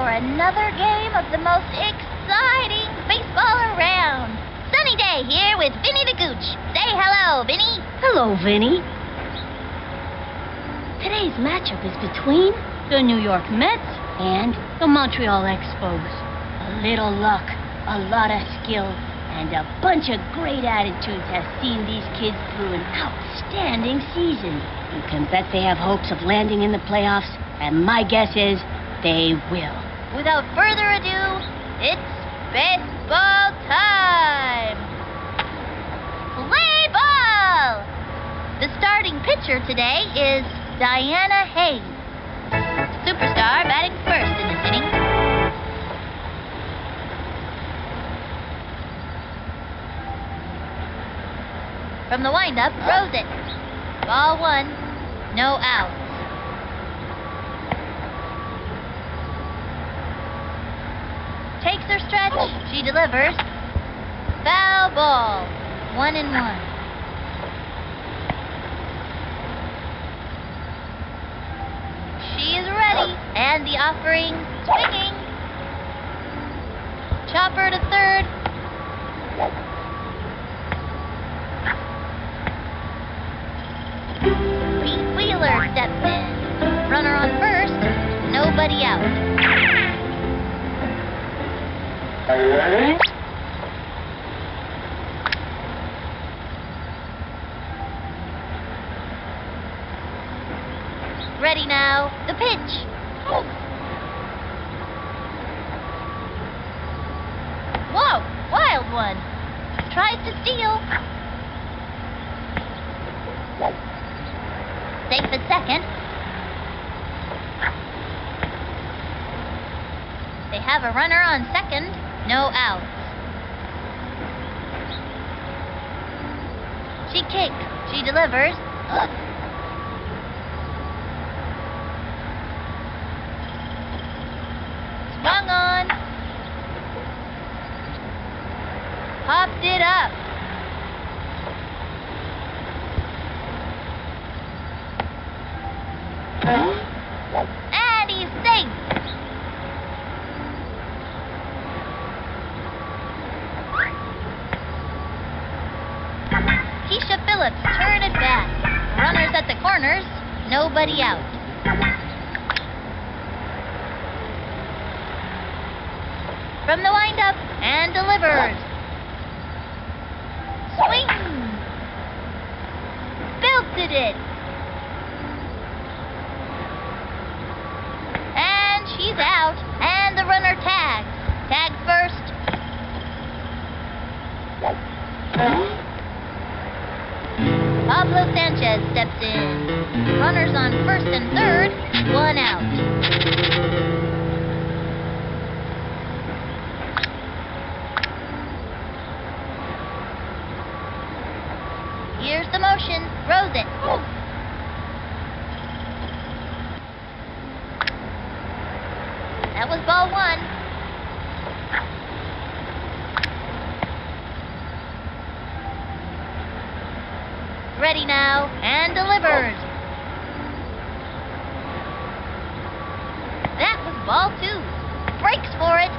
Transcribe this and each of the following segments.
for another game of the most exciting baseball around. Sunny day here with Vinny the Gooch. Say hello, Vinny. Hello, Vinny. Today's matchup is between the New York Mets and the Montreal Expos. A little luck, a lot of skill, and a bunch of great attitudes have seen these kids through an outstanding season. You can bet they have hopes of landing in the playoffs, and my guess is they will. Without further ado, it's baseball time! Play ball! The starting pitcher today is Diana Hayes. Superstar batting first in this inning. From the windup, throws it. Ball one, no outs. Takes her stretch, she delivers. Foul ball, 1-1. She is ready, and the offering, swinging. Chopper to third. Pete Wheeler steps in. Runner on first, nobody out. Ready now, the pitch. Whoa, wild one. Tries to steal. Safe at second. They have a runner on second, no outs. She kicks, she delivers. Swung on. Popped it up. And he's safe. Keisha Phillips turn it back. Runners at the corners, nobody out. From the windup, and delivers. Swing! Belted it. And she's out, and the runner tags. Tags first. Pablo Sanchez steps in. Runners on first and third, 1 out. Here's the motion. Throws it. That was ball one. Ready now, and delivers. That was ball two. Breaks for it.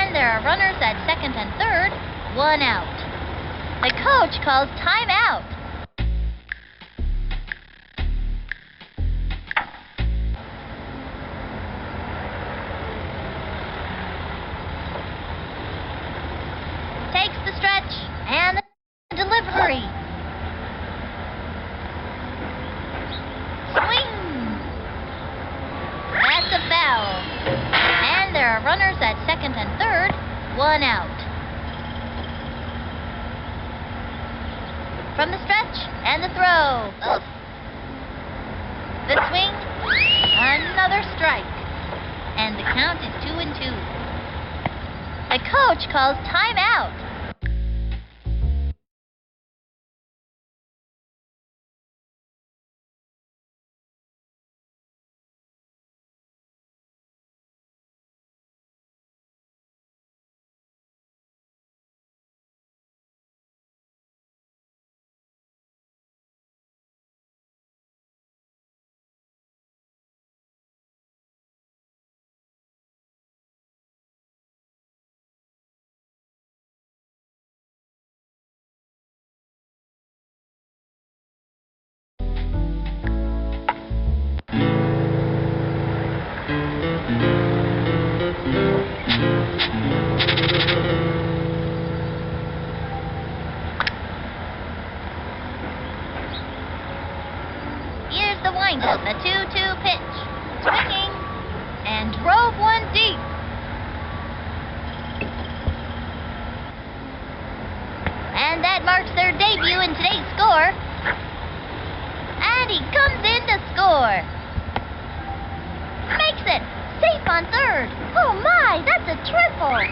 And there are runners at second and third, 1 out. The coach calls timeout. Takes the stretch and the delivery. Swing! That's a foul. And there are runners at second and third, 1 out. From the stretch and the throw. Ugh. The swing, another strike. And the count is 2-2. The coach calls timeout. Here's the windup, a 2-2 pitch. Swinging, and drove one deep. And that marks their debut in today's score. And he comes in to score. Makes it! Safe on third. Oh my, that's a triple.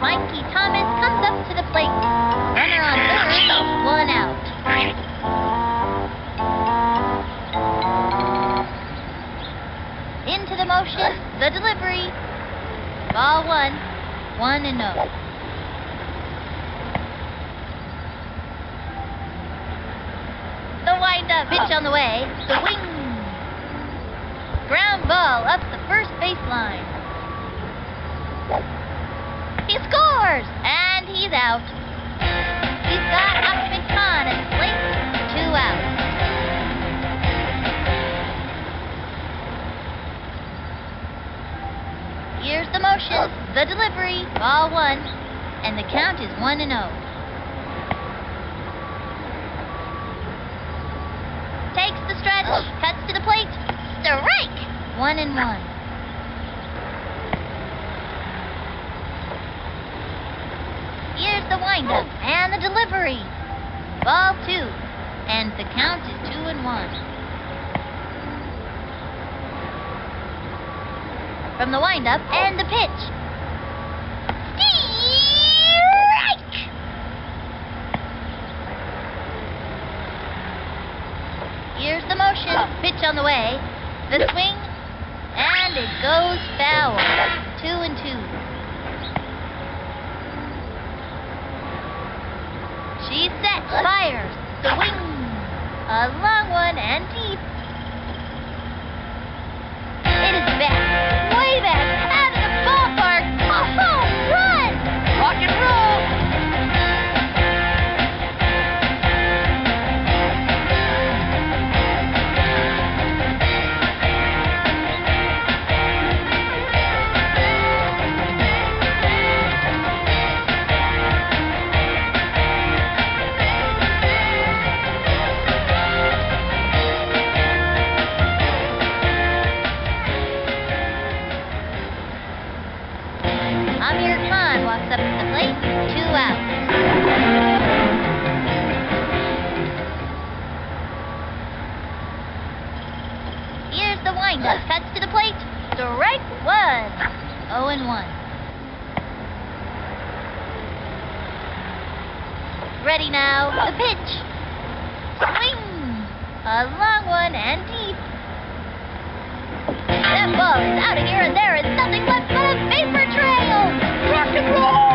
Mikey Thomas comes up to the plate. Runner on third, 1 out. Into the motion, the delivery. Ball 1, 1-0. The wind-up pitch on the way. The wing. Ground ball up the first baseline. He scores! And he's out. He's got Ahmed Khan at the plate. 2 outs. Here's the motion, the delivery, ball 1, and the count is 1-0. Takes the stretch, cuts to the plate, strike! 1-1. Here's the windup and the delivery. Ball 2, and the count is 2-1. From the windup and the pitch. Strike! Here's the motion, pitch on the way, the swing, and it goes foul. 2-2. She's set, fires, the wing, a long one and deep. It is back, way back, out of the ballpark. A home run! Rock and roll! Amir Khan walks up to the plate, 2 outs. Here's the windup, cuts to the plate, strike 1, 0-1. Ready now, the pitch. Swing, a long one and deep. That ball is out of here and there is nothing left but a vapor trail. Rock and roll!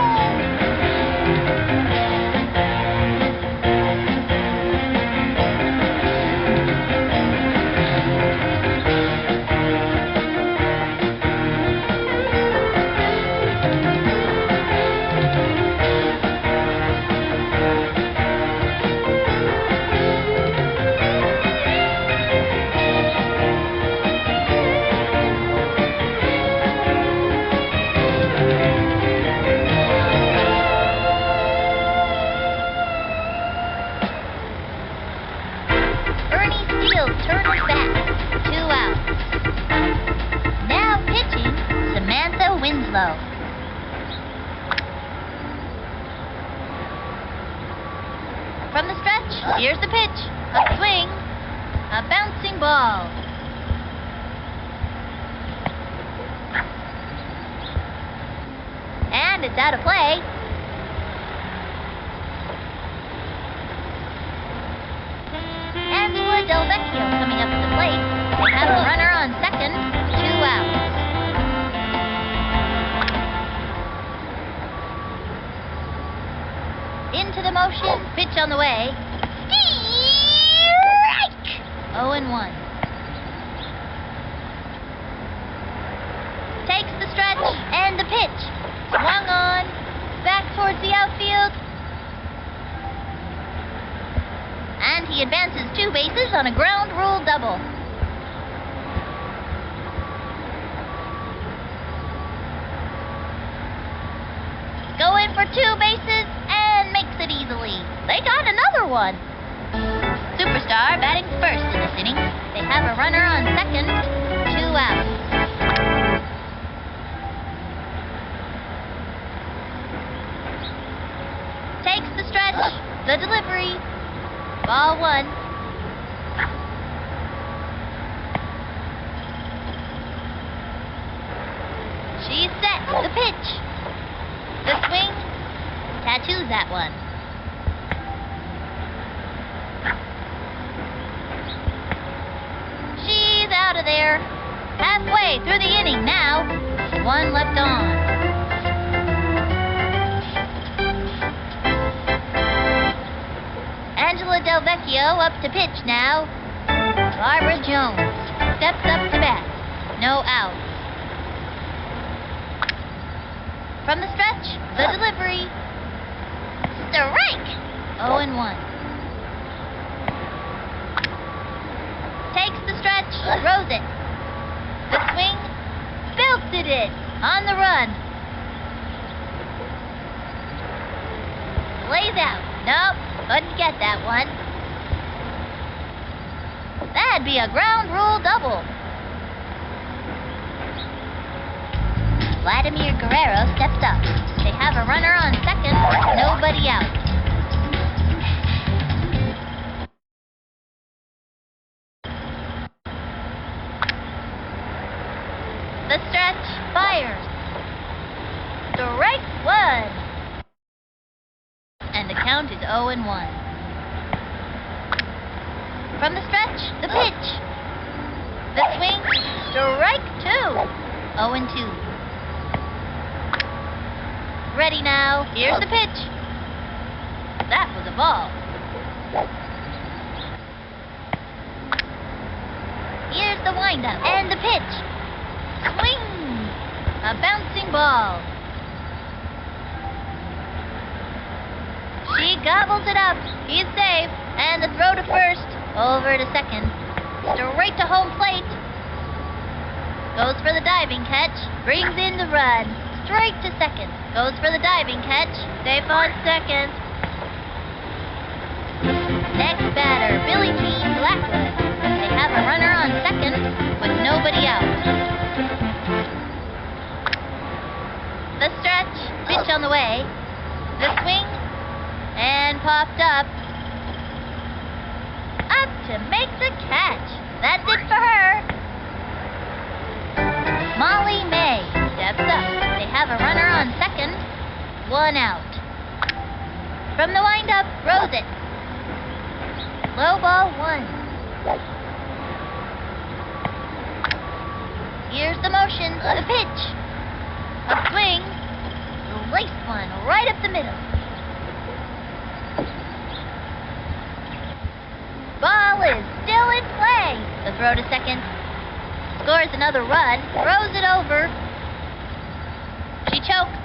field turns fast. 2 outs. Now pitching, Samantha Winslow. From the stretch, here's the pitch. A swing, a bouncing ball. And it's out of play. Angela Del Vecchio coming up to the plate. They have a runner on second, 2 outs. Into the motion, pitch on the way. Strike! 0-1. Takes the stretch and the pitch. Swung on, back towards the outfield. And he advances 2 bases on a ground rule double. Going for 2 bases and makes it easily. They got another one. Superstar batting first in this inning. They have a runner on second, 2 outs. Takes the stretch, the delivery. Ball 1. She's set, the pitch. The swing, tattoos that one. She's out of there. Halfway through the inning now. 1 left on. Angela Del Vecchio up to pitch now. Barbara Jones steps up to bat. No outs. From the stretch, the delivery. Strike! 0-1. Takes the stretch, throws it. The swing, belted it on the run. Lays out. Nope. Couldn't get that one. That'd be a ground rule double. Vladimir Guerrero steps up. They have a runner on second, nobody out. The stretch fires. Strike 1. And the count is 0-1. From the stretch, the pitch. The swing, strike 2. 0-2. Ready now. Here's the pitch. That was a ball. Here's the windup and the pitch. Swing! A bouncing ball. She gobbles it up. He's safe. And the throw to first. Over to second. Straight to home plate. Goes for the diving catch. Brings in the run. Straight to second. Goes for the diving catch. Safe on second. Next batter, Billie Jean Blackwood. They have a runner on second with nobody out. The stretch. Pitch on the way. The swing. And popped up. Up to make the catch. That's it for her. Molly May steps up. They have a runner on second. 1 out. From the windup, throws it. Low ball 1. Here's the motion. The pitch. A swing. Slice one right up the middle. Ball is still in play. The throw to second. Scores another run. Throws it over. She chokes.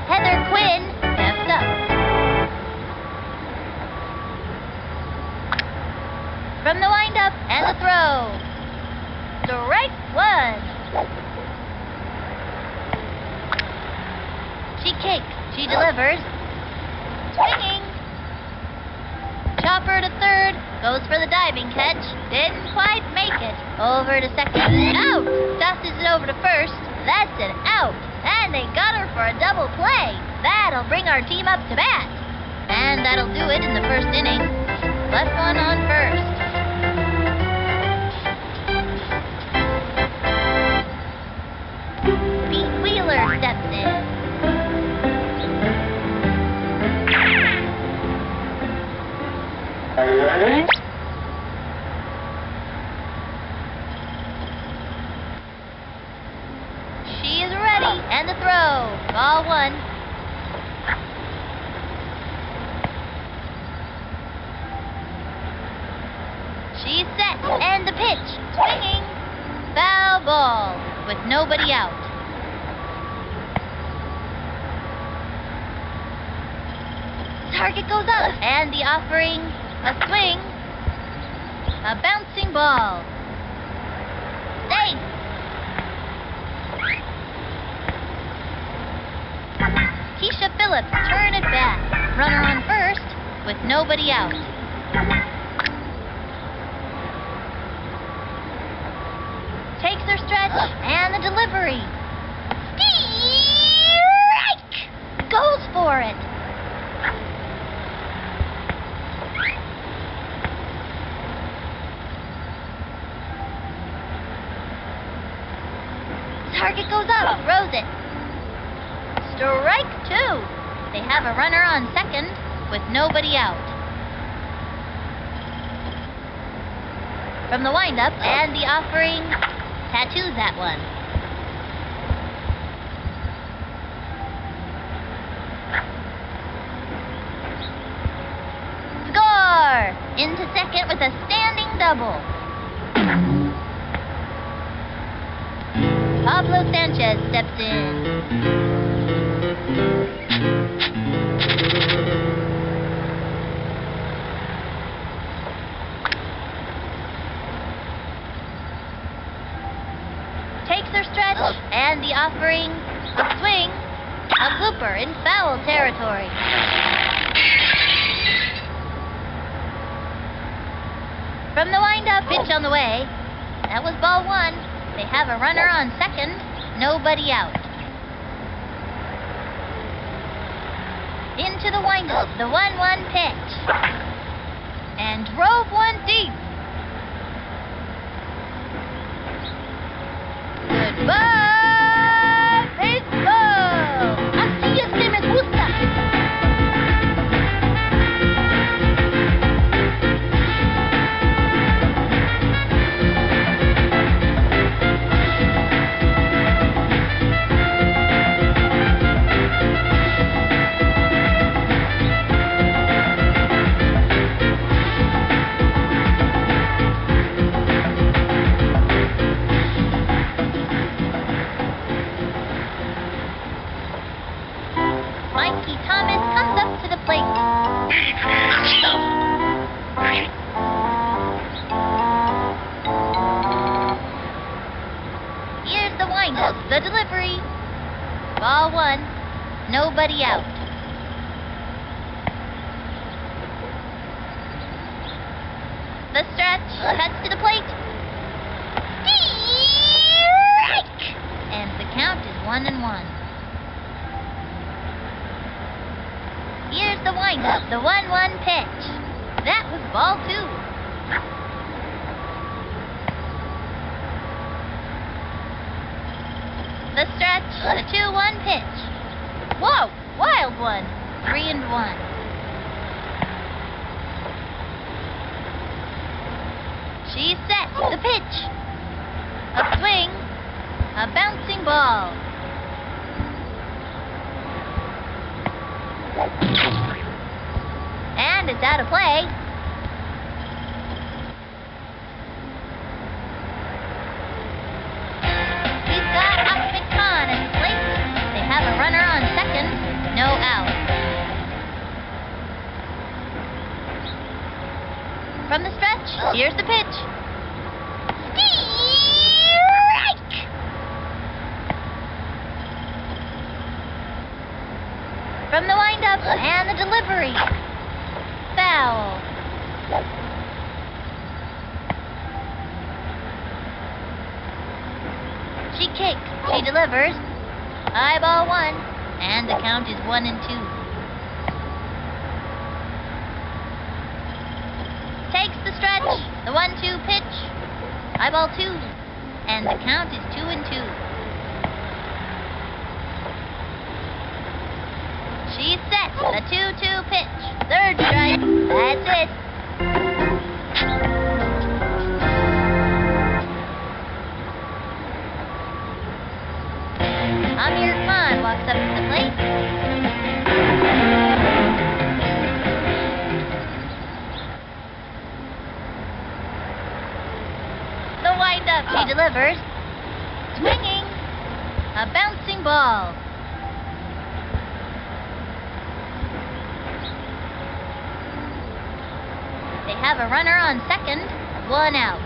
Heather Quinn steps up. From the windup and the throw. Strike 1. She kicks. She delivers. Swinging. Chopper to third, goes for the diving catch. Didn't quite make it. Over to second. Out! Tosses it over to first. That's an out. And they got her for a double play. That'll bring our team up to bat. And that'll do it in the first inning. Left one on first. Pete Wheeler steps in. She is ready, and the throw. Ball one. She's set, and the pitch. Swinging. Foul ball, with nobody out. Target goes up, and the offering. A swing. A bouncing ball. Safe. Keisha Phillips turn it back. Runner on first with nobody out. Takes her stretch and the delivery. Strike! Goes for it. Target goes up, throws it. Strike two. They have a runner on second with nobody out. From the windup and the offering, tattoos that one. Score! Into second with a standing double. Pablo Sanchez steps in. Takes her stretch, and the offering, a swing, a blooper in foul territory. From the windup, pitch on the way. That was ball one. They have a runner on second, nobody out. Into the windup, the 1-1 pitch. And drove one deep. Goodbye, baseball! Así es que me gusta. Mikey Thomas comes up to the plate. Here's the windup, the delivery. Ball one, nobody out. The stretch, cuts to the plate. Strike! And the count is 1-1. Here's the windup, the 1-1 pitch. That was ball two. The stretch, the 2-1 pitch. Whoa, wild one. 3-1. She's set, the pitch. A swing, a bouncing ball. And it's out of play. He's got Ahmed Khan at the plate. They have a runner on second, no out. From the stretch, here's the pitch. Strike! From the windup and the delivery. Foul. She kicks. She delivers. High ball 1. And the count is 1-2. Takes the stretch. The 1-2 pitch. High ball 2. And the count is 2-2. She's set. The 2-2 pitch. Third strike. That's it. Amir Khan walks up to the plate. The wind-up. She delivers. Swinging. A bouncing ball. They have a runner on second, 1 out.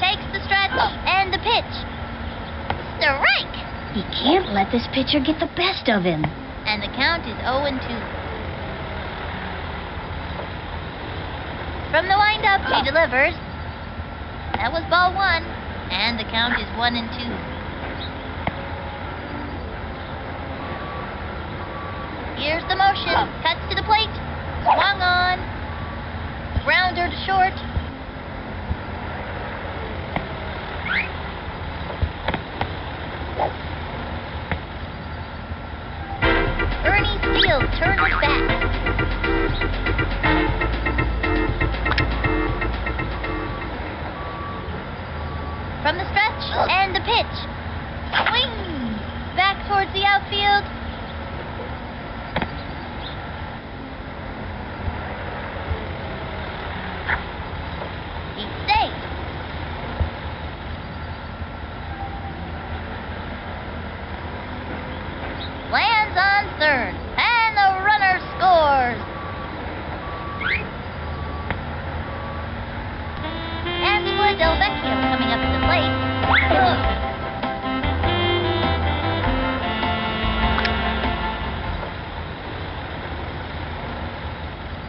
Takes the stretch and the pitch. Strike! He can't let this pitcher get the best of him. And the count is 0-2. From the wind-up, she delivers. That was ball 1, and the count is 1-2. Here's the motion. Cuts to the plate. Swung on. Grounder to short. Ernie Steele turns back. From the stretch and the pitch. Swing! Back towards the outfield. Lands on third, and the runner scores. Angela Del Vecchio coming up to the plate.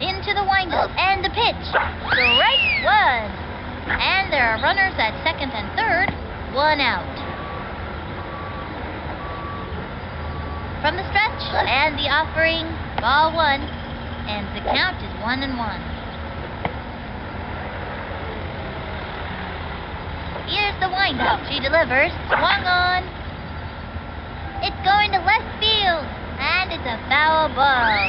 Into the windup and the pitch. Strike 1. And there are runners at second and third, 1 out. From the stretch and the offering, ball 1, and the count is 1-1. Here's the windup. She delivers. Swung on. It's going to left field, and it's a foul ball.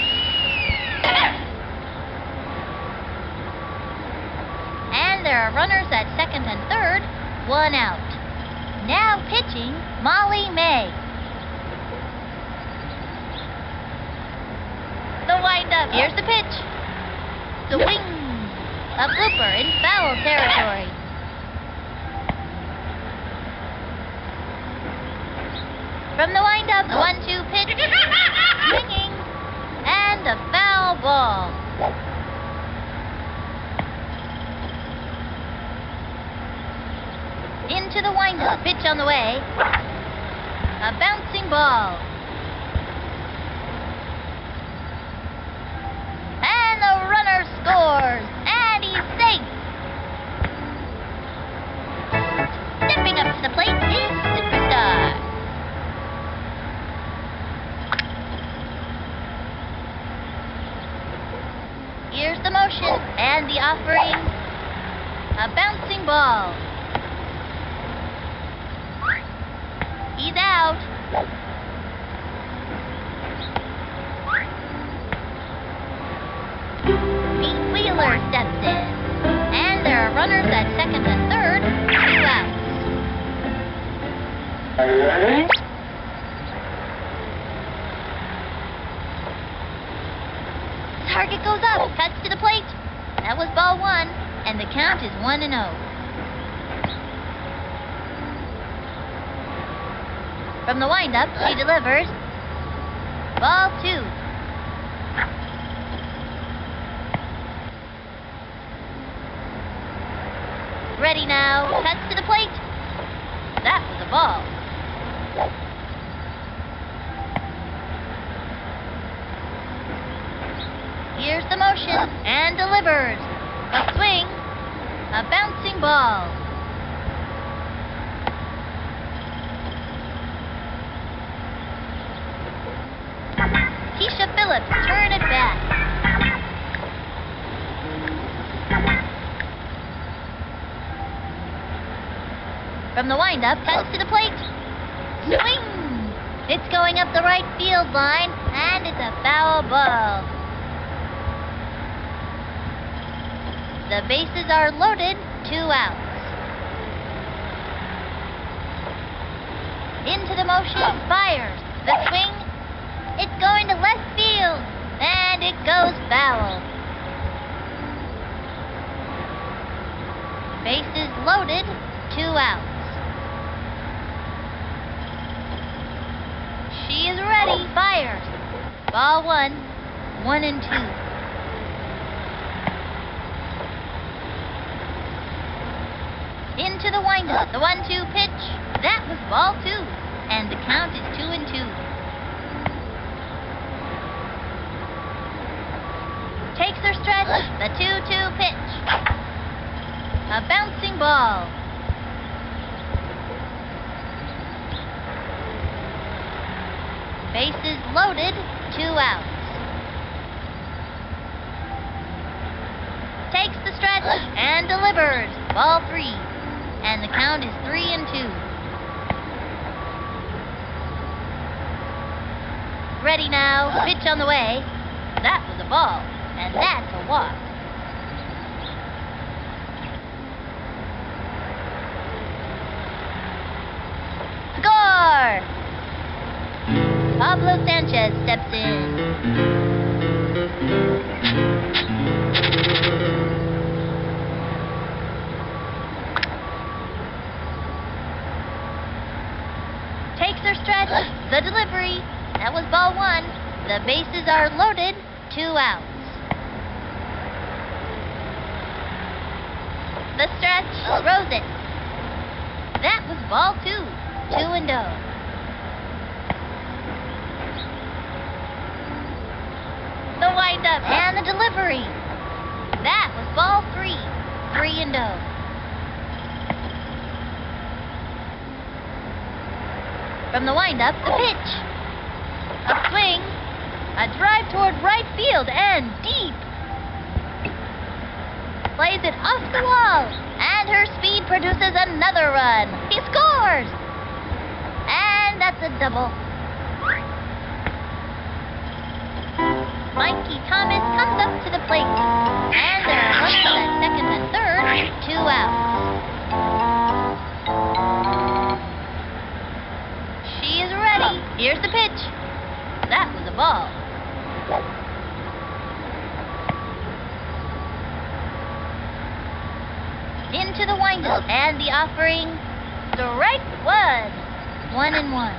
And there are runners at second and third, 1 out. Now pitching, Molly May. The wind-up. Here's the pitch. Swing. A blooper in foul territory. From the wind-up, the 1-2 pitch. Swinging. And a foul ball. Into the wind-up. Pitch on the way. A bouncing ball. Scores, and he's safe. Stepping up to the plate is Superstar. Here's the motion and the offering. A bouncing ball. He's out. Wheeler steps in, and there are runners at second and third, 2 outs. Target goes up, cuts to the plate. That was ball 1, and the count is 1-0. From the windup, she delivers. Ball 2. Ready now. Cuts to the plate. That was a ball. the motion and delivers. A swing, a bouncing ball. Keisha Phillips, turn it back. From the windup, cuts to the plate. Swing! It's going up the right field line, and it's a foul ball. The bases are loaded, 2 outs. Into the motion, fires. The swing, it's going to left field, and it goes foul. Bases loaded, 2 outs. She is ready, fires. Ball 1, 1 and 2. Into the windup, the 1-2 pitch. That was ball 2, and the count is 2 and 2. Takes her stretch, the 2-2 pitch. A bouncing ball. Bases loaded, 2 outs. Takes the stretch and delivers. Ball 3. And the count is 3 and 2. Ready now. Pitch on the way. That was a ball. And that's a walk. Score! Pablo Sanchez steps in. Takes her stretch, the delivery. That was ball 1. The bases are loaded, 2 outs. The stretch, throws it. That was ball 2, 2 and 0. The windup and the delivery. That was ball 3, 3 and 0. From the windup, the pitch. A swing, a drive toward right field and deep. Plays it off the wall, and her speed produces another run. He scores! And that's a double. Mikey Thomas comes up to the plate. And there are runners at second and third, 2 outs. She is ready. Here's the pitch. That was a ball. Into the windup and the offering. Strike 1. 1 and 1.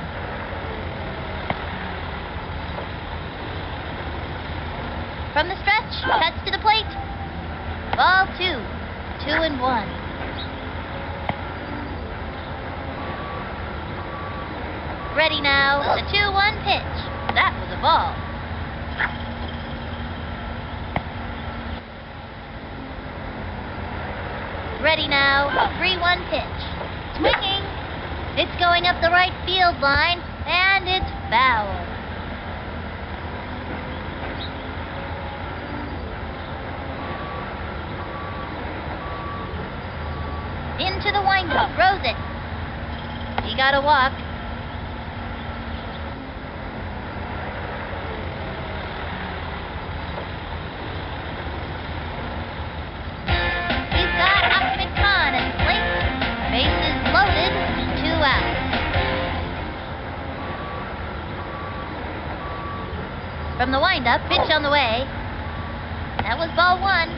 From the stretch, cuts to the plate. Ball 2, 2 and 1. Ready now, the 2-1 pitch. That was a ball. Ready now, 3-1 pitch. Swinging. It's going up the right field line, and it's foul. Into the windup, throws it. He got a walk. He's got Ahmed Khan at the plate. Bases loaded, 2 outs. From the windup, pitch on the way. That was ball 1.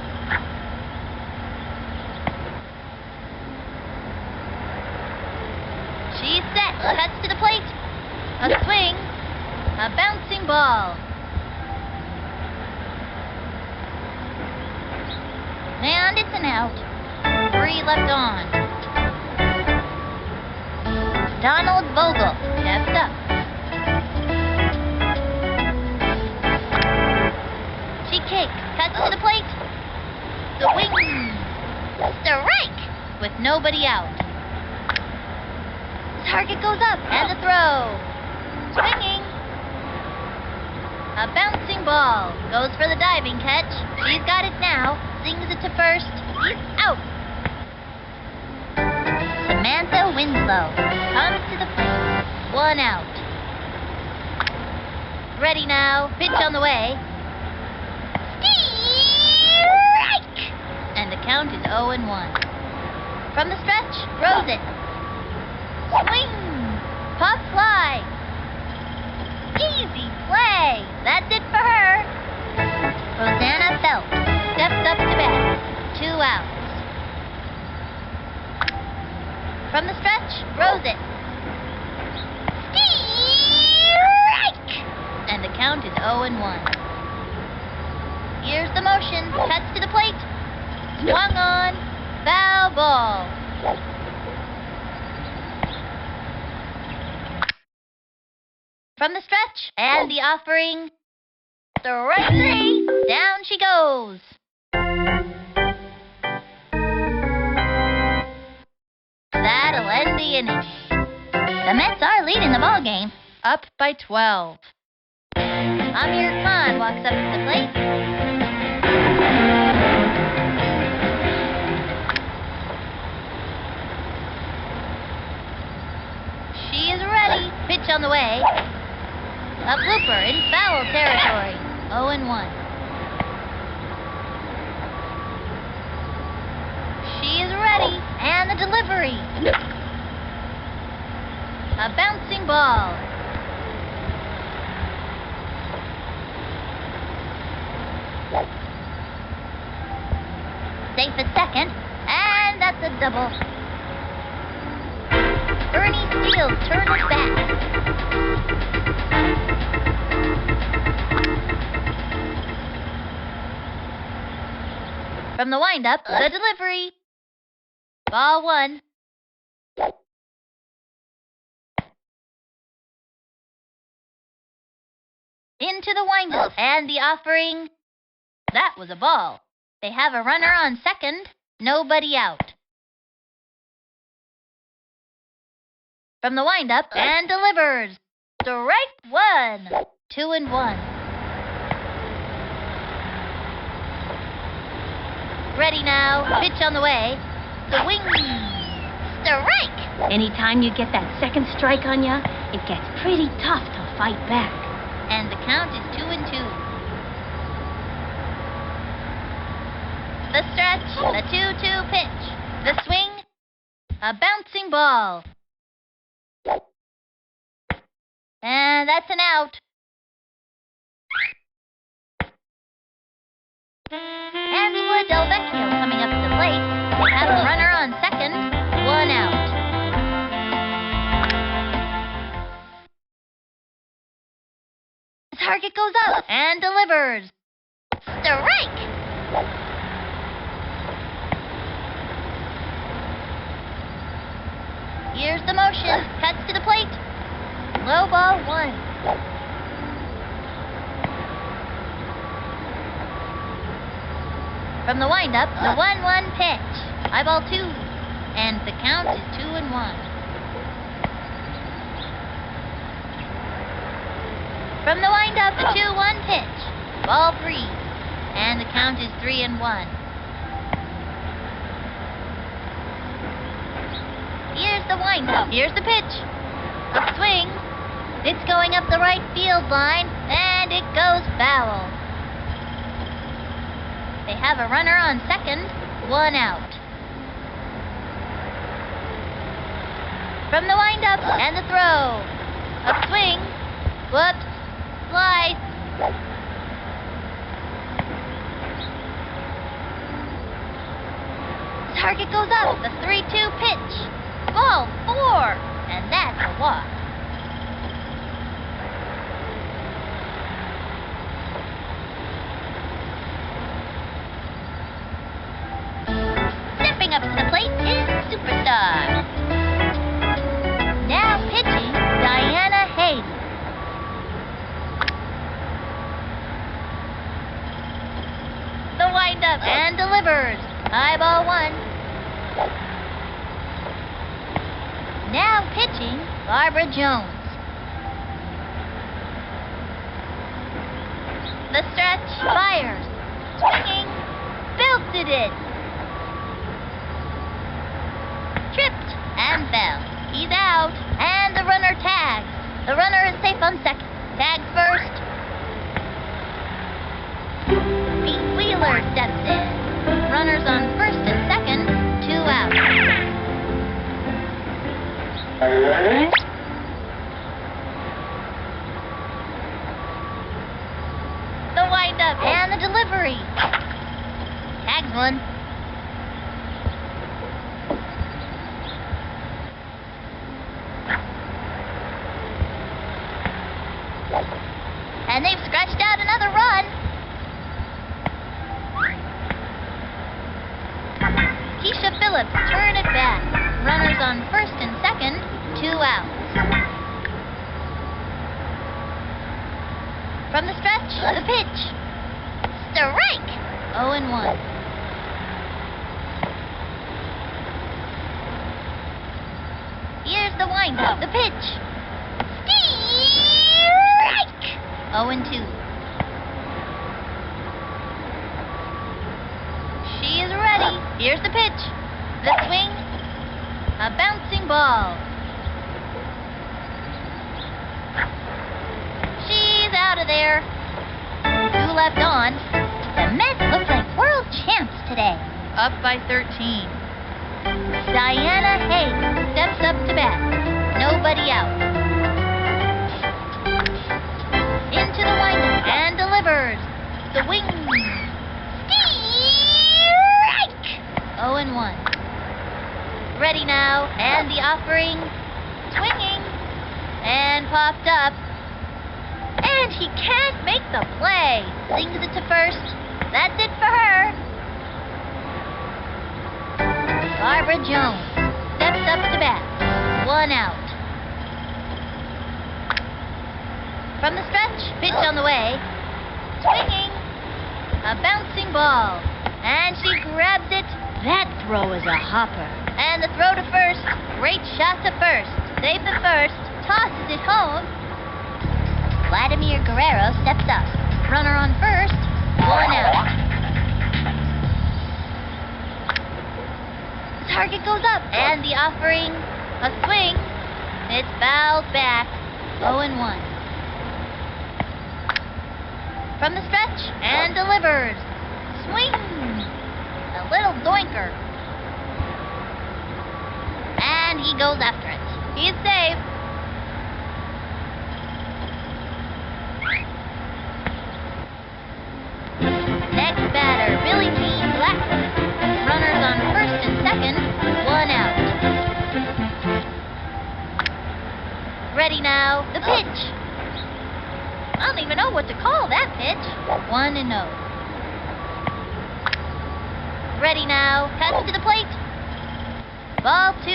She's set. Cuts to the plate. A swing. A bouncing ball. And it's an out. 3 left on. Donald Vogel steps up. She kicks. Cuts nobody out. The target goes up, and the throw. Swinging. A bouncing ball. Goes for the diving catch. She's got it now. Sings it to first. He's out. Samantha Winslow comes to the plate. 1 out. Ready now. Pitch on the way. Strike! And the count is 0-1. From the stretch, throws it. Swing! Pop fly. Easy play. That's it for her. Rosanna Phelps steps up to bat. 2 outs. From the stretch, throws it. Strike! And the count is 0-1. Here's the motion. Cuts to the plate. Swung on. Foul ball. From the stretch, and the offering. Strike 3. Down she goes. That'll end the inning. The Mets are leading the ball game, up by 12. Amir Khan walks up to the plate. She is ready. Pitch on the way. A blooper in foul territory. 0-1. She is ready. And the delivery. A bouncing ball. Safe at second. And that's a double. Bernie Steele turns it back. From the windup, the delivery. Ball 1. Into the windup, and the offering. That was a ball. They have a runner on second, nobody out. From the windup, and delivers. Strike 1. 2-1. Ready now. Pitch on the way. Swing. Strike. Anytime you get that second strike on ya, it gets pretty tough to fight back. And the count is 2-2. The stretch. The 2-2 pitch. The swing. A bouncing ball. And that's an out. Angela Del Vecchio coming up to the plate. They have a runner on second. 1 out. The target goes up and delivers. Strike! Here's the motion. Cuts to the plate. Low ball 1. From the windup, the 1-1 pitch. High ball 2. And the count is 2-1. From the windup, the 2-1 pitch. Ball 3. And the count is 3-1. Here's the windup. Here's the pitch. A swing. It's going up the right field line, and it goes foul. They have a runner on second, 1 out. From the windup, and the throw. A swing. Whoops. Slice. Target goes up, the 3-2 pitch. Ball 4, and that's a walk. Stepping up to the plate is Superstar. Now pitching, Diana Hayes. The windup and delivers. High ball 1. Now pitching, Barbara Jones. The stretch, fires. Swinging, belted it. Tripped and fell. He's out, and the runner tags. The runner is safe on second. Tags first. Pete Wheeler steps in. Runners on first and second, 2 out. The windup and the delivery. Tags one. And they've scratched out another run. Keisha Phillips turn it back. Runners on first and second, 2 outs. From the stretch, the pitch. Strike! 0-1. Here's the windup, the pitch. Strike! 0-2. She is ready. Here's the pitch. The swing. A bouncing ball. She's out of there. 2 left on. The Mets look like world champs today. Up by 13. Diana Hayes steps up to bat. Nobody out. Into the windup and delivers. The wing. Strike! 0-1. Ready now, and the offering. Swinging. And popped up. And he can't make the play. Sings it to first. That's it for her. Barbara Jones steps up to bat. 1 out. From the stretch, pitch on the way. Swinging. A bouncing ball. And she grabs it. That throw is a hopper. And the throw to first. Great shot to first. Save the first. Tosses it home. Vladimir Guerrero steps up. Runner on first. 1 out. The target goes up. And the offering. A swing. It's fouled back. 0-1. From the stretch. And delivers. Swing. A little doinker. And he goes after it. He's safe. Next batter, Billie Jean Blackwood. Runners on first and second, 1 out. Ready now, the pitch. I don't even know what to call that pitch. 1-0. Ready now, cuts to the plate. Ball 2,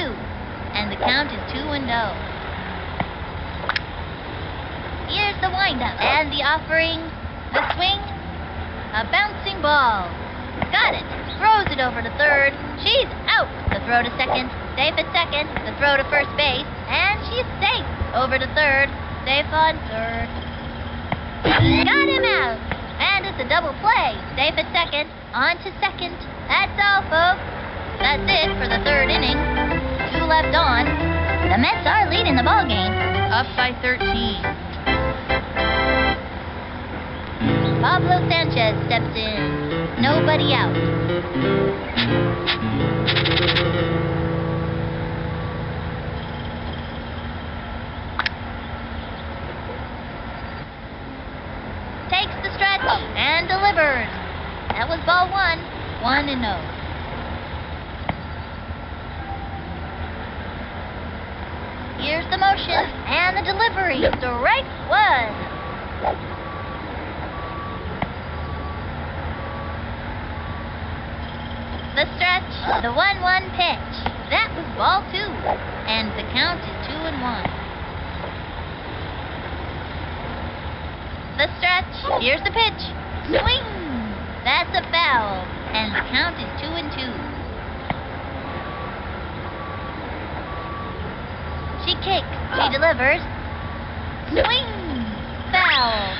and the count is 2-0. Here's the windup, and the offering, the swing, a bouncing ball. Got it. Throws it over to third. She's out. The throw to second. Safe at second. The throw to first base. And she's safe. Over to third. Safe on third. Got him out. And it's a double play. Safe at second. On to second. That's all, folks. That's it for the third inning. 2 left on. The Mets are leading the ball game. Up by 13. Pablo Sanchez steps in. Nobody out. Takes the stretch and delivers. That was ball 1. 1-0. Here's the motion and the delivery. Strike 1. The stretch, the 1-1 pitch. That was ball 2. And the count is 2-1. The stretch, here's the pitch. Swing! That's a foul. And the count is 2-2. kick. She delivers. Swing! Foul!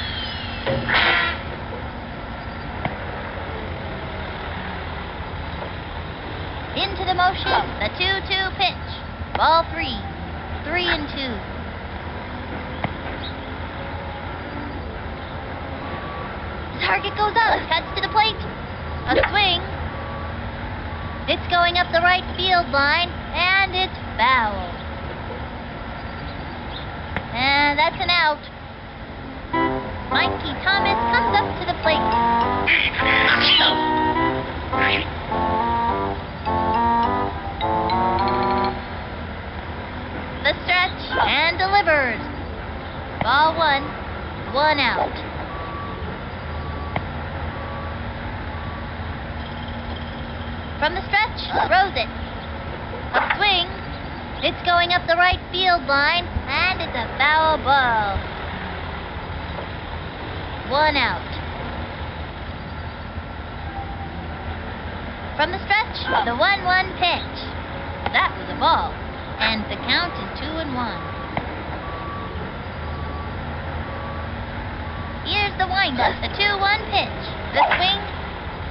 Into the motion, the 2-2 pitch. Ball 3. 3-2. Target goes up, cuts to the plate. A swing. It's going up the right field line, and it's foul. And that's an out. Mikey Thomas comes up to the plate. The stretch and delivers. Ball 1, 1 out. From the stretch, throws it. A swing. It's going up the right field line, and it's a foul ball. 1 out. From the stretch, the 1-1 pitch. That was a ball, and the count is 2-1. Here's the windup, the 2-1 pitch. The swing,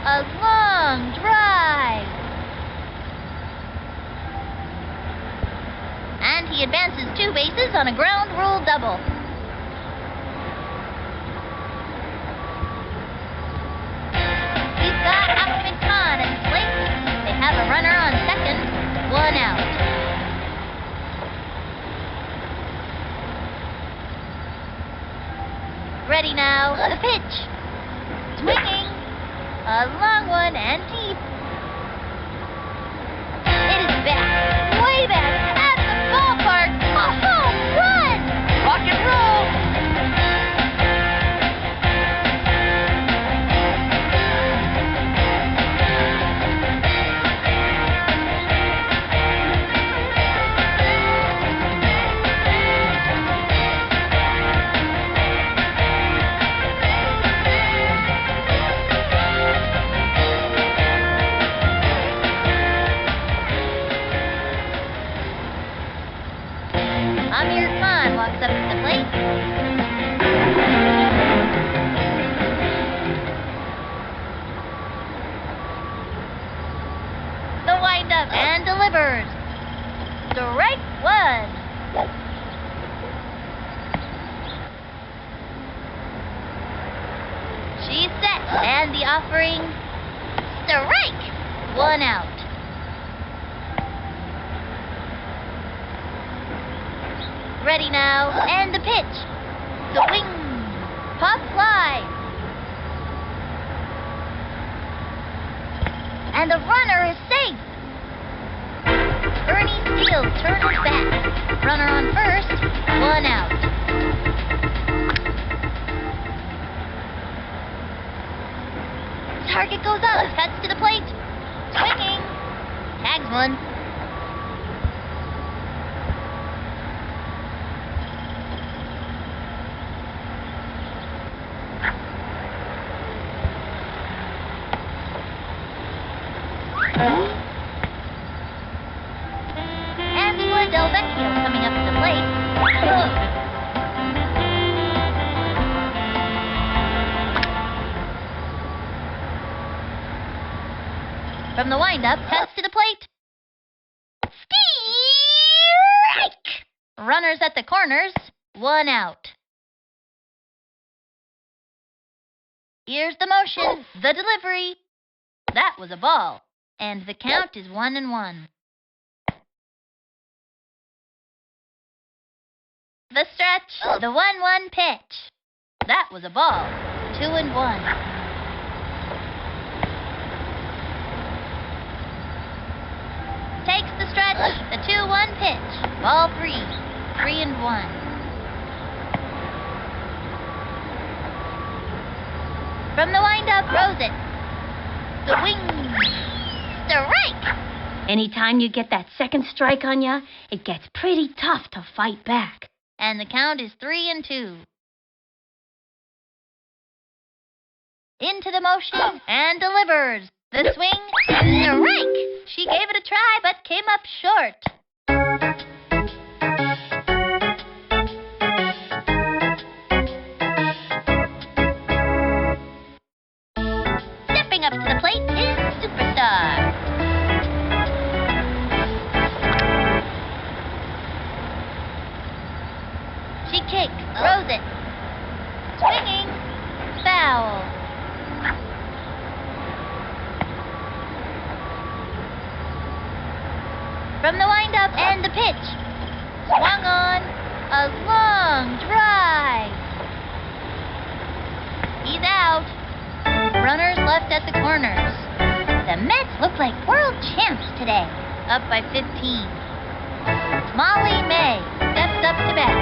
a long drive. And he advances 2 bases on a ground rule double. He's got Ahmed Khan at the plate. They have a runner on second, 1 out. Ready now, the pitch. Swinging. A long one and deep. It is back, way back at the ballpark. A home run! Rock and roll! Amir Khan walks up to the plate. The windup and delivers. Strike 1. She's set, and the offering. Strike! 1 out. Ready now, and the pitch. Swing. Pop fly. And the runner is safe. Ernie Steele turns back. Runner on first, 1 out. Target goes up, cuts to the plate. Swinging. Tags 1. Angela Del Vecchio coming up to the plate. From the windup, cuts to the plate. Strike! Runners at the corners, 1 out. Here's the motion, the delivery. That was a ball, and the count is 1-1. The stretch, the 1-1 pitch. That was a ball, 2-1. Takes the stretch, the 2-1 pitch. Ball 3, 3-1. From the windup, throws it. Swing. Strike! Anytime you get that second strike on ya, it gets pretty tough to fight back. And the count is 3-2. Into the motion and delivers. The swing, strike! She gave it a try but came up short. foul. From the windup and the pitch. Swung on. A long drive. He's out. Runners left at the corners. The Mets look like world champs today. Up by 15. Molly May steps up to bat.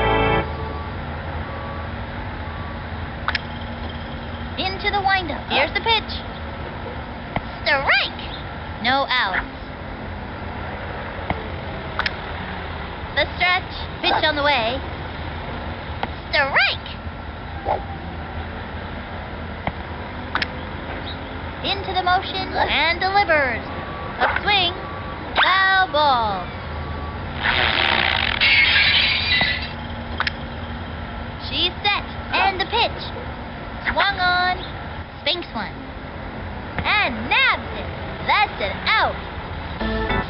Into the windup. Here's the pitch. Strike! No outs. The stretch. Pitch on the way. Strike! Into the motion and delivers. A swing. Foul ball. She's set. And the pitch. Swung on. Spinks one. And nabs it. That's an out.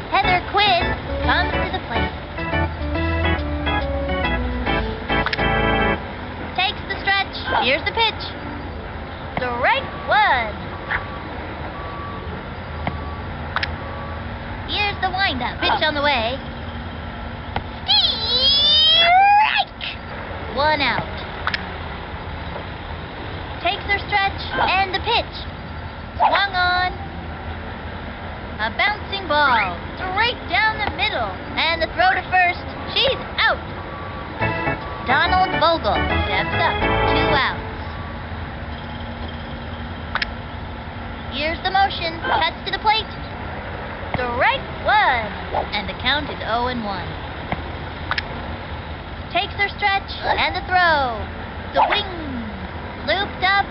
Heather Quinn comes to the plate. Takes the stretch. Here's the pitch. Strike one. Here's the windup. Pitch on the way. Strike! One out. Takes her stretch and the pitch. Swung on. A bouncing ball. Straight down the middle. And the throw to first. She's out. Donald Vogel steps up. 2 outs. Here's the motion. Cuts to the plate. Strike one. And the count is 0-1. Takes her stretch and the throw. Swing. Looped up.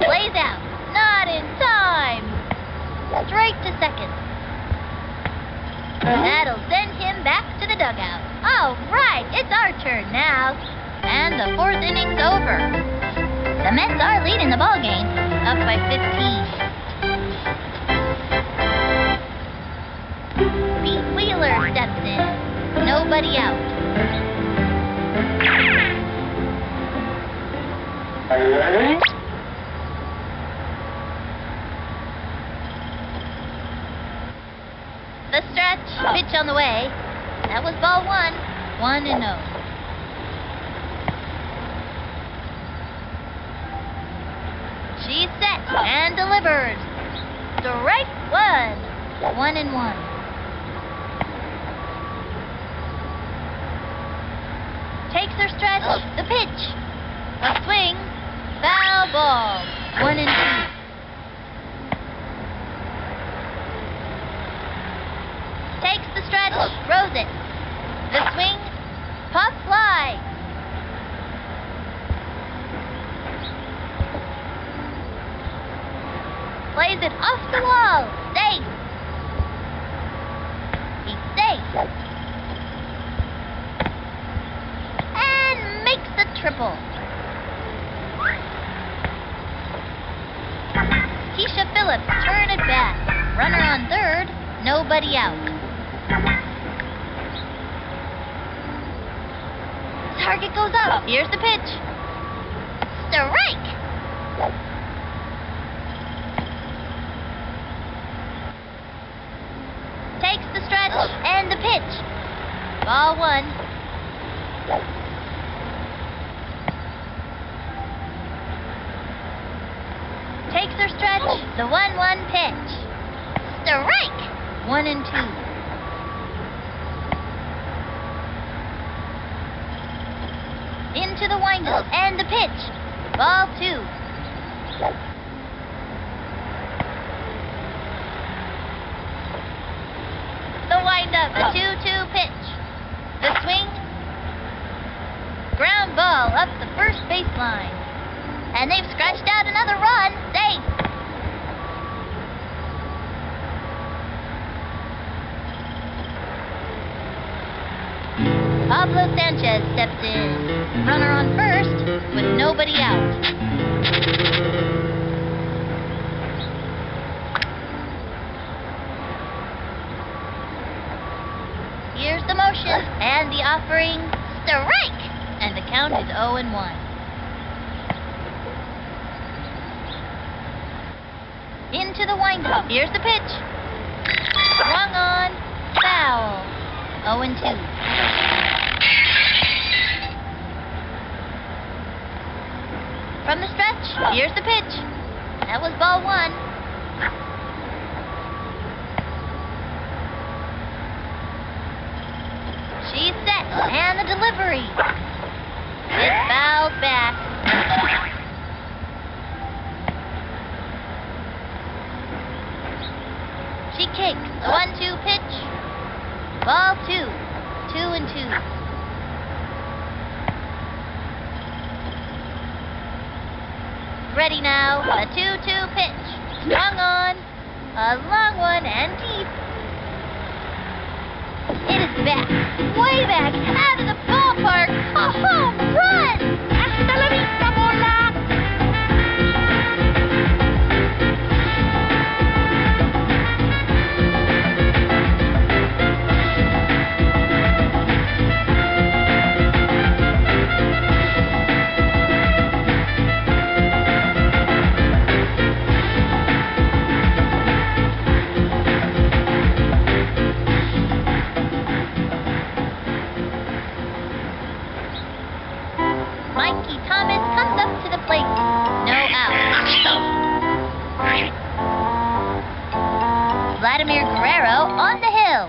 Plays out. Not in time. Straight to second. That'll send him back to the dugout. All right, it's our turn now. And the 4th inning's over. The Mets are leading the ball game, up by 15. Pete Wheeler steps in. Nobody out. The stretch. Pitch on the way. That was ball 1. 1-0. She's set and delivers. Strike one. 1-1. Takes her stretch. The pitch. A swing. Foul ball. 1-2. Takes the stretch. Throws it. The swing. Pop fly. Plays it off the wall. Safe. He's safe. And makes the triple. Keisha Phillips turn at bat. Runner on third. Nobody out. Target goes up. Here's the pitch. Strike! Takes the stretch and the pitch. Ball 1. Takes her stretch. The 1-1 pitch. Strike! 1-2. Into the windup and the pitch. Ball 2. The windup, a 2-2 pitch. The swing. Ground ball up the first baseline. And they've scratched out another run. Safe. Pablo Sanchez steps in. Runner on first with nobody out. Here's the motion and the offering. Strike! And the count is 0-1. Into the windup. Here's the pitch. Swung on. Foul. 0-2. From the stretch. Here's the pitch. That was ball 1. She's set. And the delivery. It's fouled back. She kicks. The 1-2 pitch. Ball 2. 2-2. Ready now. A 2-2 pitch. Swung on. A long one and deep. It is back. Way back. Out of the ballpark. A home run. Hasta la vista, bola. On the hill.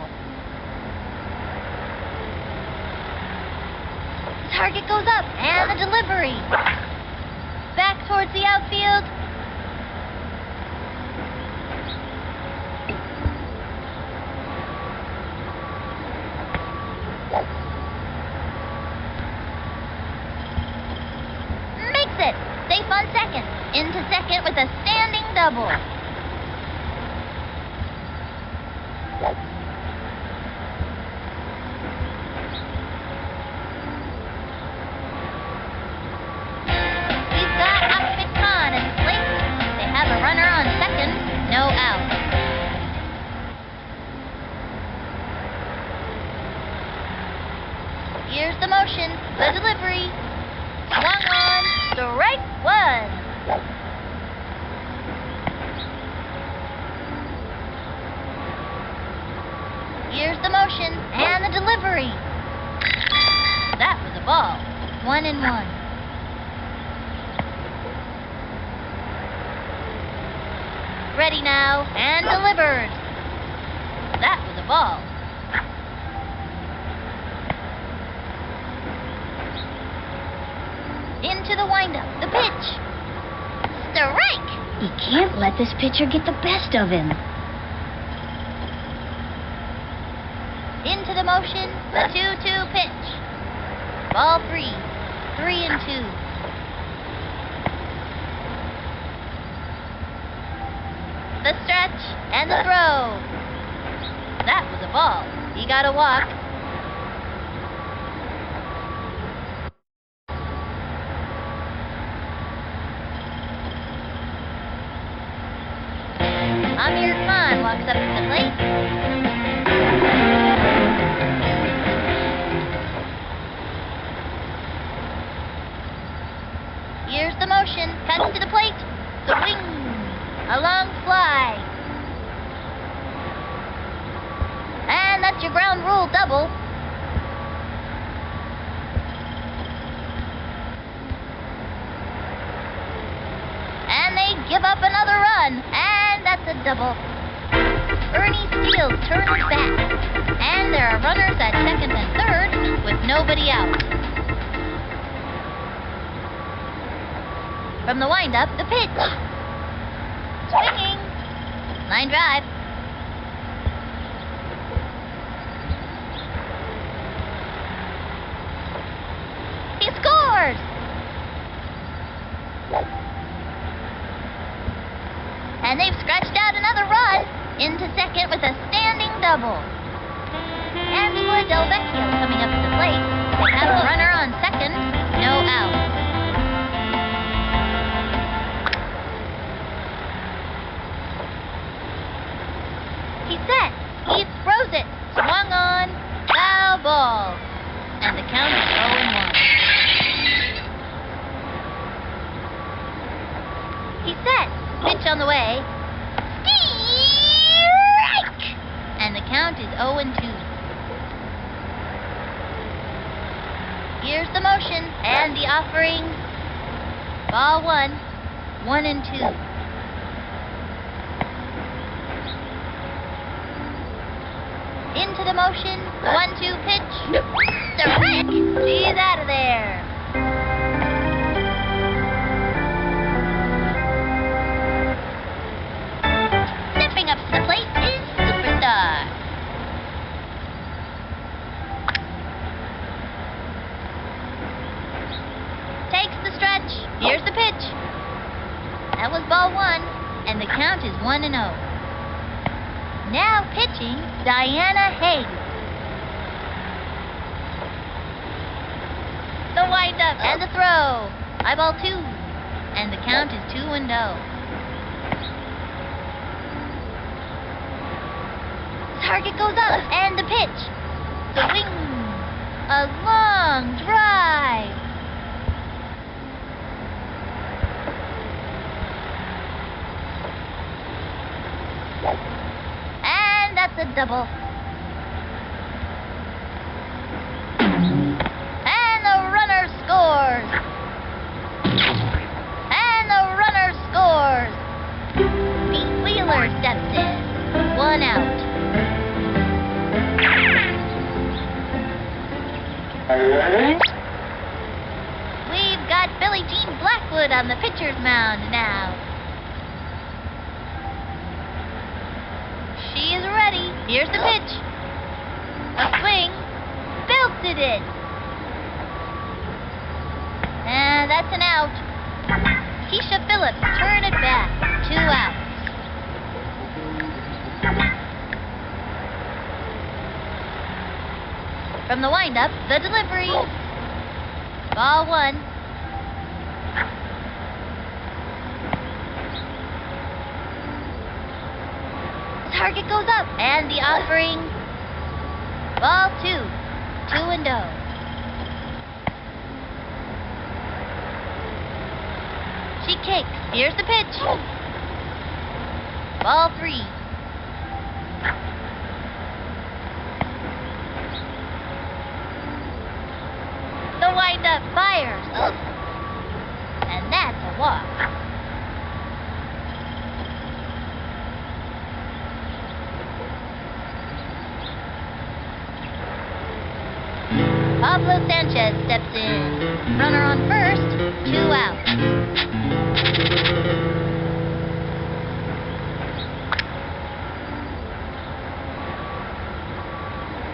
The target goes up, and the delivery. Back towards the outfield. Makes it. Safe on second. Into second with a standing double. No out. Here's the motion, the delivery. Swung on, strike 1. Here's the motion and the delivery. That was a ball. 1-1. Ready now, and delivered. That was a ball. Into the windup, the pitch. Strike! He can't let this pitcher get the best of him. Into the motion, the 2-2 pitch. Ball 3, 3-2. The stretch and the throw. That was a ball. He got a walk. Amir Khan walks up to the plate. Here's the motion. Cuts to the plate. Swing. A long fly. And that's your ground rule double. And they give up another run. And that's a double. Ernie Steele turns back. And there are runners at second and third with nobody out. From the windup, the pitch. Swinging. Line drive. He scores! And they've scratched out another run into second with a standing double. Angela Del Vecchio coming up to the plate. They have a runner on second, no out. He's set. He throws it. Swung on. Foul ball. And the count is 0-1. He's set. Pitch on the way. offering, ball 1, 1 and 2. Into the motion, 1-2 pitch. Strike! She's out of there. Stepping up to the plate is Superstar. Takes the stretch. Here's the pitch. That was ball 1, and the count is 1-0. Now pitching, Diana Hayes. The windup and the throw. High ball 2, and the count is 2-0. Target goes up, and the pitch. Swing. A long drive. And that's a double. And the runner scores. And the runner scores. Pete Wheeler steps in. 1 out. We've got Billie Jean Blackwood on the pitcher's mound now. She is ready. Here's the pitch. A swing. Belted it. And that's an out. Keisha Phillips turn it back. 2 outs. From the windup, the delivery. Ball 1. The target goes up, and the offering. Ball 2. 2-0. She kicks. Here's the pitch. Ball 3. The windup fires. And that's a walk. Pablo Sanchez steps in. Runner on first, 2 outs.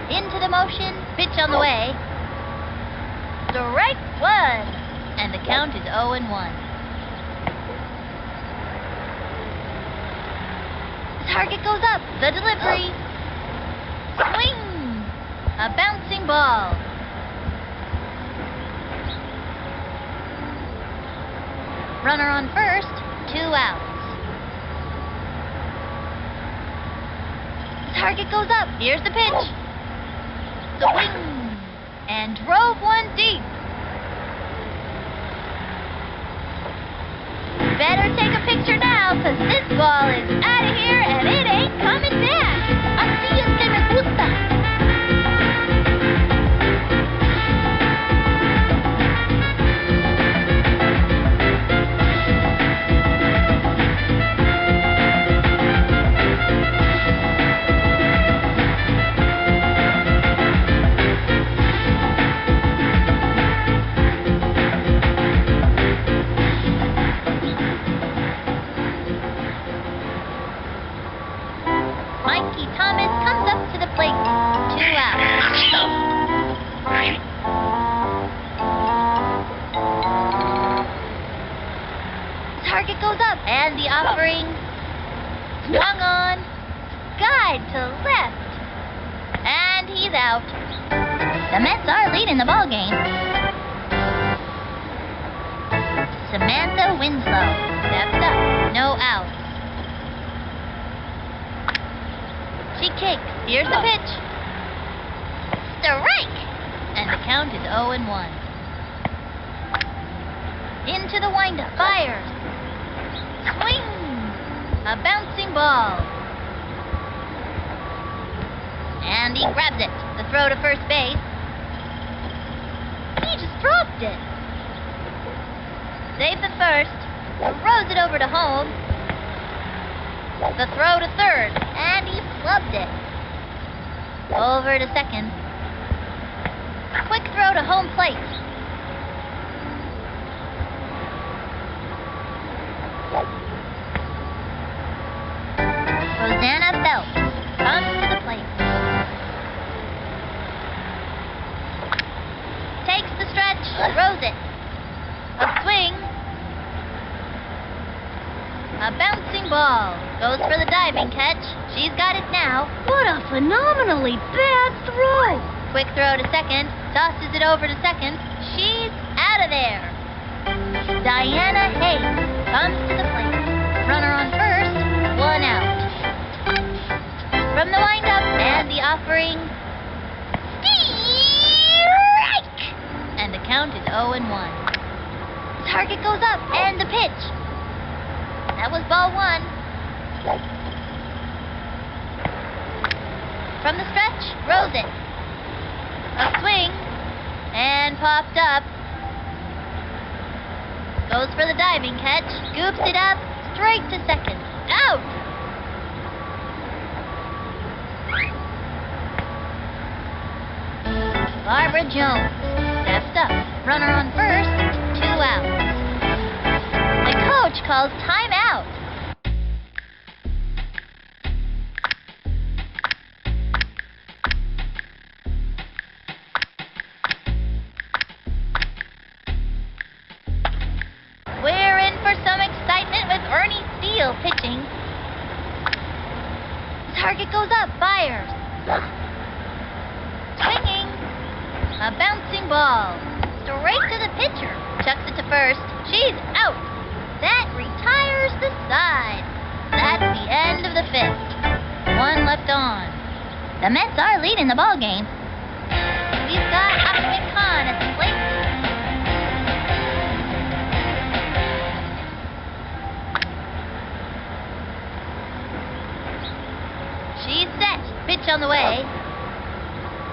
Into the motion, pitch on the way. Strike 1, and the count is 0-1. The target goes up, the delivery. Swing! A bouncing ball. Runner on first, 2 outs. The target goes up, here's the pitch. Swing! And drove 1 deep. Better take a picture now, 'cause this ball is out of here and it ain't coming back. Así es que me gusta. Target goes up, and the offering swung on, guide to left, and he's out. The Mets are leading the ball game. Samantha Winslow steps up, no outs. She kicks. Here's the pitch. Strike, and the count is 0-1. Into the windup, fires. Swing! A bouncing ball. And he grabs it. The throw to first base. He just dropped it. Saves it first. Throws it over to home. The throw to third. And he flubbed it. Over to second. Quick throw to home plate. Rosanna Phelps comes to the plate. Takes the stretch, throws it. A swing. A bouncing ball. Goes for the diving catch. She's got it now. What a phenomenally bad throw! Quick throw to second. Tosses it over to second. She's out of there. Diana Hayes comes to the plate. Runner on first. 1 out. From the windup and the offering. Strike! And the count is 0-1. Target goes up and the pitch. That was ball 1. From the stretch, throws it. A swing and popped up. Goes for the diving catch. Scoops it up straight to second. Out! Barbara Jones steps up. Runner on first. 2 outs. The coach calls timeout. We're in for some excitement with Ernie Steele pitching. Target goes up, fires. Swinging. A bouncing ball. Straight to the pitcher. Chucks it to first. She's out. That retires the side. That's the end of the 5th. 1 left on. The Mets are leading the ball game. We've got Ahmed Khan at the plate. She's set. Pitch on the way.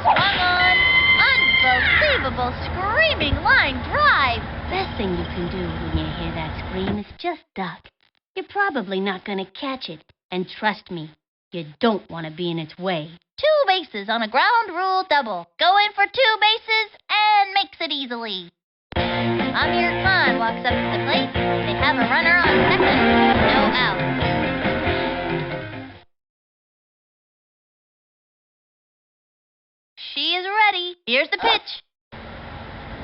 Swung on. Unbelievable screaming line drive. Best thing you can do when you hear that scream is just duck. You're probably not going to catch it. And trust me, you don't want to be in its way. 2 bases on a ground rule double. Go in for 2 bases and makes it easily. Amir Khan walks up to the plate. They have a runner on second. No out. She is ready. Here's the pitch.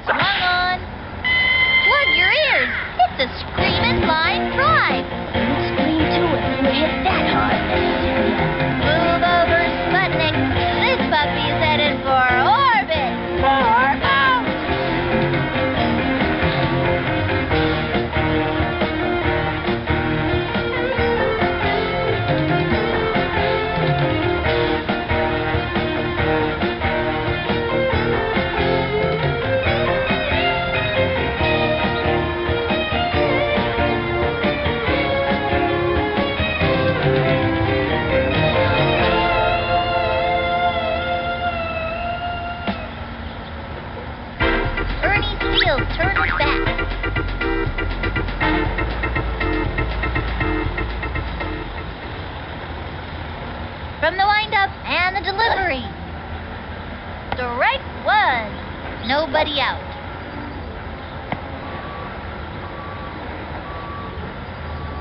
Swung on. Plug your ears. It's a screamin' line drive. Don't scream to it when you hit that hard, Move over, Sputnik. This puppy's headed for orbit. 4 out. Turn it back. From the windup and the delivery. Strike 1. Nobody out.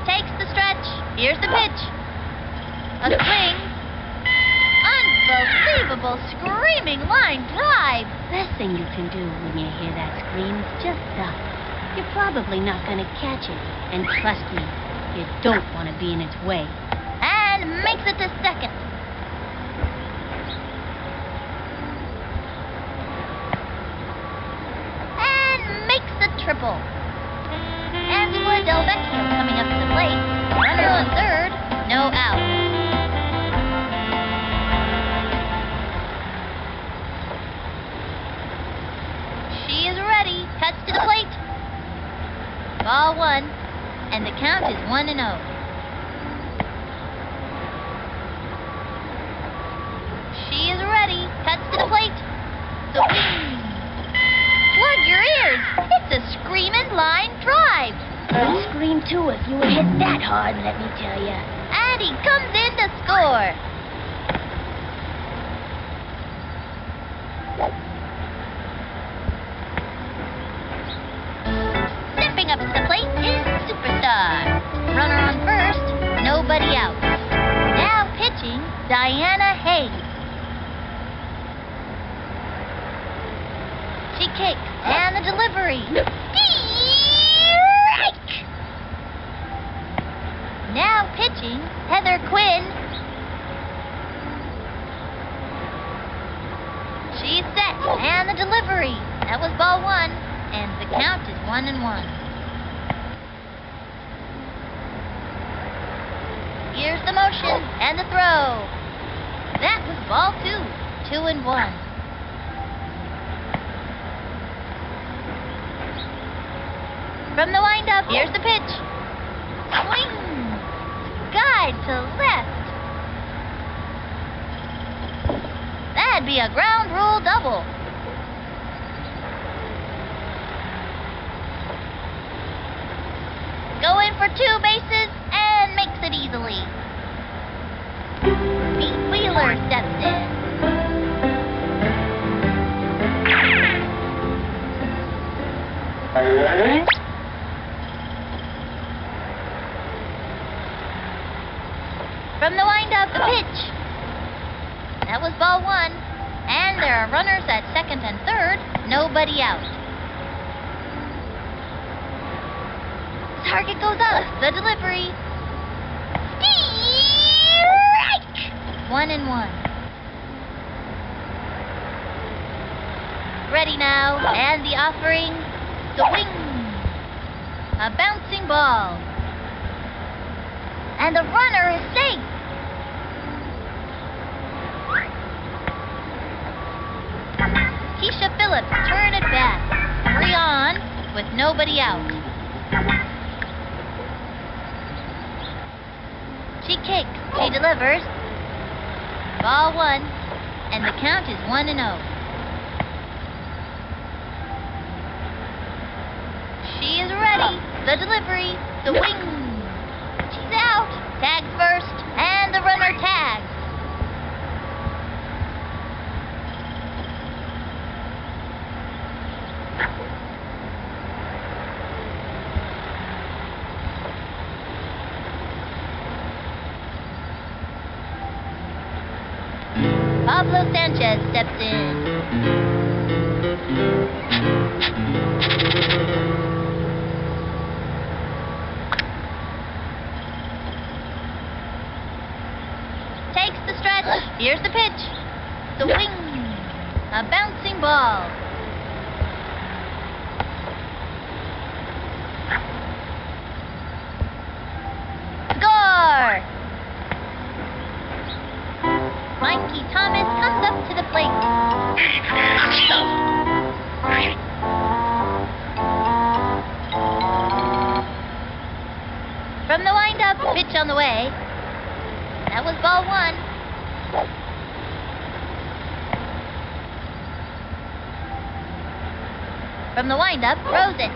Takes the stretch. Here's the pitch. A swing. Unbelievable screaming line drive. Best thing you can do when you hear that scream is just duck. You're probably not going to catch it. And trust me, you don't want to be in its way. And makes it to second. And makes the triple. Angela Del Vecchio coming up to the plate. Runner on third. No out. Cuts to the plate. Ball 1, and the count is 1-0. She is ready. Cuts to the plate. Swing. Plug your ears. It's a screamin' line drive. game, too, if you would hit that hard, let me tell ya. And he comes in to score. Stepping up to the plate is Superstar. Runner on first, nobody out. Now pitching, Diana Hayes. She kicks, and the delivery. Strike! Now pitching, Heather Quinn. She's set, and the delivery. That was ball one, and the count is 1-1. Here's the motion, and the throw. That was ball two, 2-1. From the windup, here's the pitch. Swing! Guide to left. That'd be a ground rule double. Going for 2 bases and makes it easily. Pete Wheeler steps in. From the windup, the pitch. That was ball one, and there are runners at second and third, nobody out. Target goes up, the delivery. Strike! 1-1. Ready now, and the offering, swing. A bouncing ball. And the runner is safe. Keisha Phillips turn it back. 3 on with nobody out. She kicks, she delivers. Ball one, and the count is 1-0. She is ready. The delivery, the wing. She's out. Tags first, and the runner tags. Pablo Sanchez steps in. Takes the stretch. Here's the pitch. The wing. A bouncing ball. Score! Mikey Thomas comes up to the plate. From the windup, pitch on the way. That was ball one. From the windup, throws it.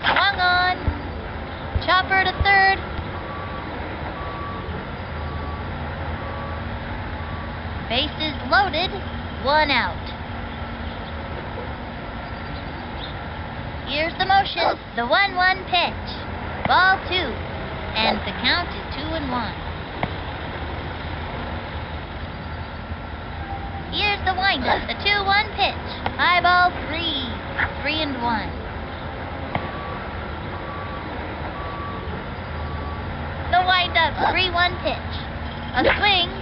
Swung on. Chopper to third. Bases loaded, 1 out. Here's the motion, the 1-1 pitch. Ball 2, and the count is 2-1. Here's the windup, the 2-1 pitch. High ball 3, 3-1. The windup, 3-1 pitch. A swing.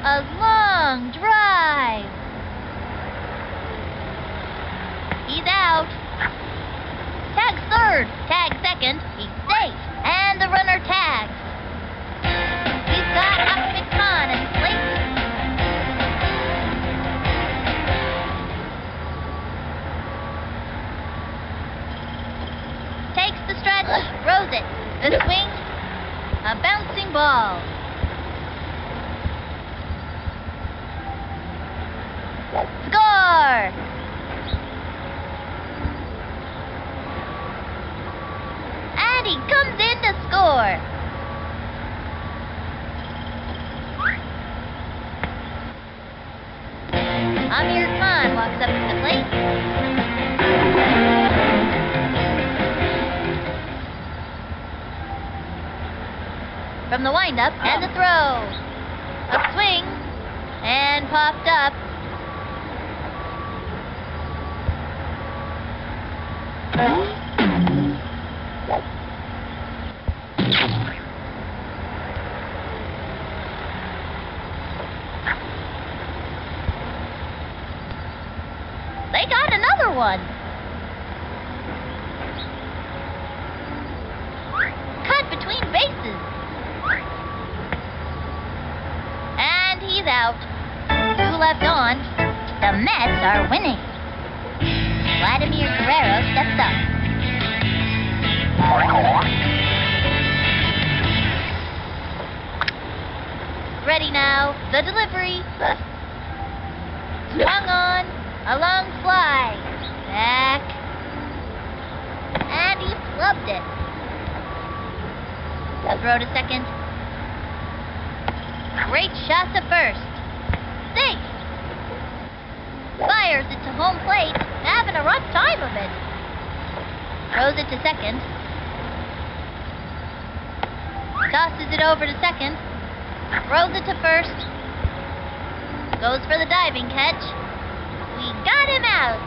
A long drive. He's out. Tags third. Tag second. He's safe. And the runner tags. He's got Ahmed Khan in plate. Takes the stretch. Throws it. The swing. A bouncing ball. Score! And And he comes in to score. Amir Khan walks up to the plate. From the windup and the throw. A swing and popped up. They got another one. Cut between bases. And he's out. 2 left on. The Mets are winning. Vladimir Guerrero steps up. Ready now. The delivery. Swung on. A long fly. Back. And he flubbed it. A throw to second. Great shot to first. Safe. Fires it to home plate. Having a rough time of it. Throws it to second. Tosses it over to second. Throws it to first. Goes for the diving catch. We got him out.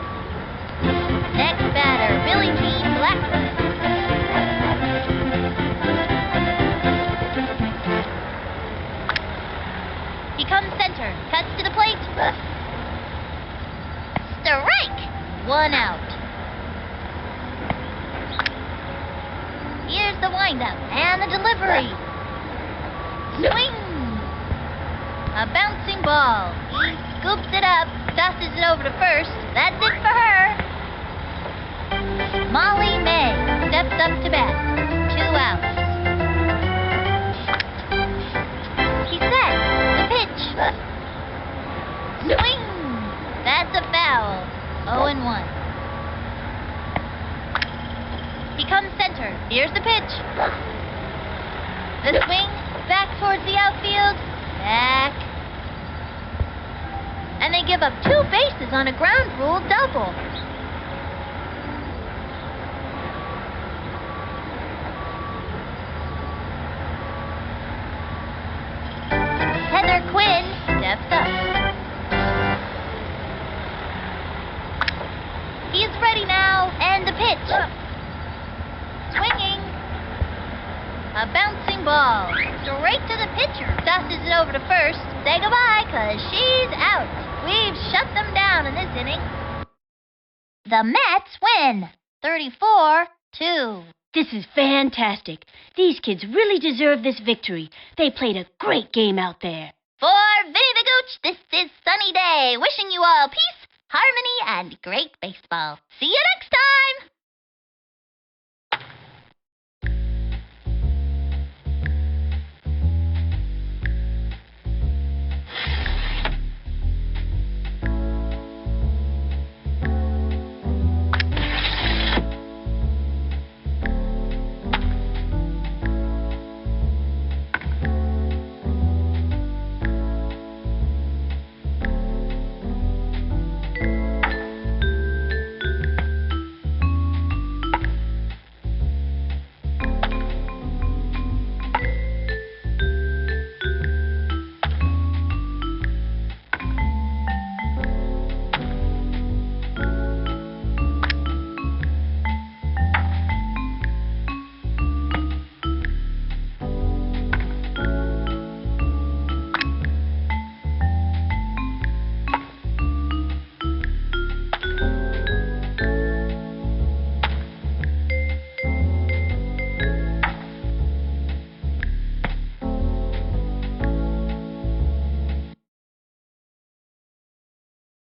Next batter, Billy Jean Blackwood. He comes center, cuts to the plate. Strike! 1 out. Here's the windup and the delivery. Swing! A bouncing ball. He scoops it up, tosses it over to first. That's it for her. Molly May steps up to bat. 2 outs. He's set. The pitch. Swing! That's a foul. 0-1. He comes center. Here's the pitch. The swing back towards the outfield. Back. And they give up 2 bases on a ground rule double. Heather Quinn steps up. He's ready now, and the pitch. Swinging. A bouncing ball. Straight to the pitcher. Tosses it over to first. Say goodbye, 'cause she's out. We've shut them down in this inning. The Mets win. 34-2. This is fantastic. These kids really deserve this victory. They played a great game out there. For Vinny the Gooch, this is Sunny Day. Wishing you all peace, harmony, and great baseball. See you next time!